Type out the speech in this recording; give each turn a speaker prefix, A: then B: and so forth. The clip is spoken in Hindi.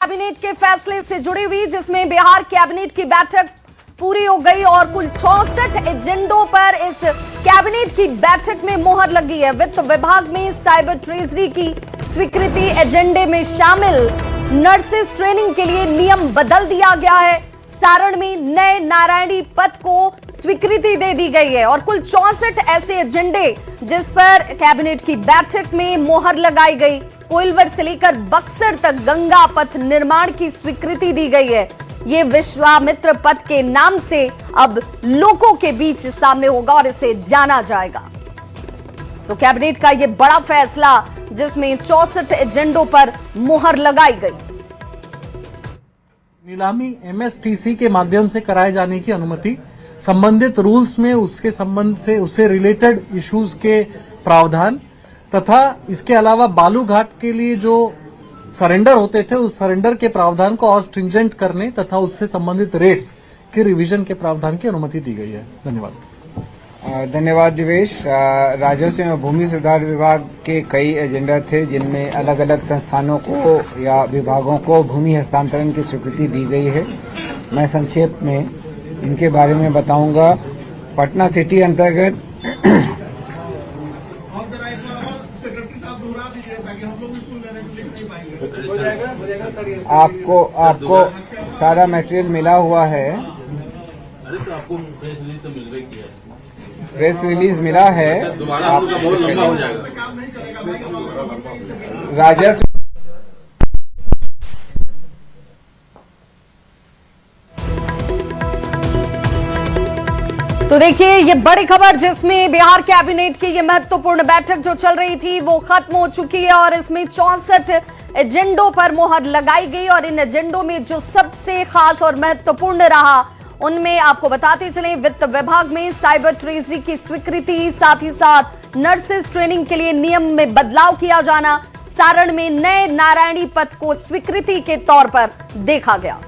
A: कैबिनेट के फैसले से जुड़ी हुई, जिसमें बिहार कैबिनेट की बैठक पूरी हो गई और कुल 64 एजेंडों पर इस कैबिनेट की बैठक में मोहर लगी है। वित्त विभाग में साइबर ट्रेजरी की स्वीकृति, एजेंडे में शामिल नर्सेस ट्रेनिंग के लिए नियम बदल दिया गया है। सारण में नए नारायणी पद को स्वीकृति दे दी गई है और कुल 64 ऐसे एजेंडे जिस पर कैबिनेट की बैठक में मोहर लगाई गई। कोइलवर से लेकर बक्सर तक गंगा पथ निर्माण की स्वीकृति दी गई है। ये विश्वामित्र पथ के नाम से अब लोगों के बीच सामने होगा और इसे जाना जाएगा। तो कैबिनेट का ये बड़ा फैसला, जिसमें 64 एजेंडों पर मोहर लगाई गई।
B: नीलामी एमएसटीसी के माध्यम से कराए जाने की अनुमति, संबंधित रूल्स में उसके संबंध से उससे रिलेटेड इश्यूज के प्रावधान तथा इसके अलावा बालू घाट के लिए जो सरेंडर होते थे उस सरेंडर के प्रावधान को और स्ट्रिंजेंट करने तथा उससे संबंधित रेट्स के रिवीजन के प्रावधान की अनुमति दी गई है। धन्यवाद।
C: धन्यवाद दिवेश। राजस्व एवं भूमि सुधार विभाग के कई एजेंडा थे जिनमें अलग अलग संस्थानों को या विभागों को भूमि हस्तांतरण की स्वीकृति दी गई है। मैं संक्षेप में इनके बारे में बताऊंगा। पटना सिटी अंतर्गत आपको सारा मटेरियल मिला हुआ है।
D: आपको
C: प्रेस रिलीज मिला है। राजस्व
A: तो देखिए, ये बड़ी खबर जिसमें बिहार कैबिनेट की ये महत्वपूर्ण बैठक जो चल रही थी वो खत्म हो चुकी है और इसमें 64 एजेंडों पर मोहर लगाई गई। और इन एजेंडों में जो सबसे खास और महत्वपूर्ण रहा उनमें आपको बताते चलें, वित्त विभाग में साइबर ट्रेजरी की स्वीकृति, साथ ही साथ नर्सेस ट्रेनिंग के लिए नियम में बदलाव किया जाना, सारण में नए नारायणी पथ को स्वीकृति के तौर पर देखा गया।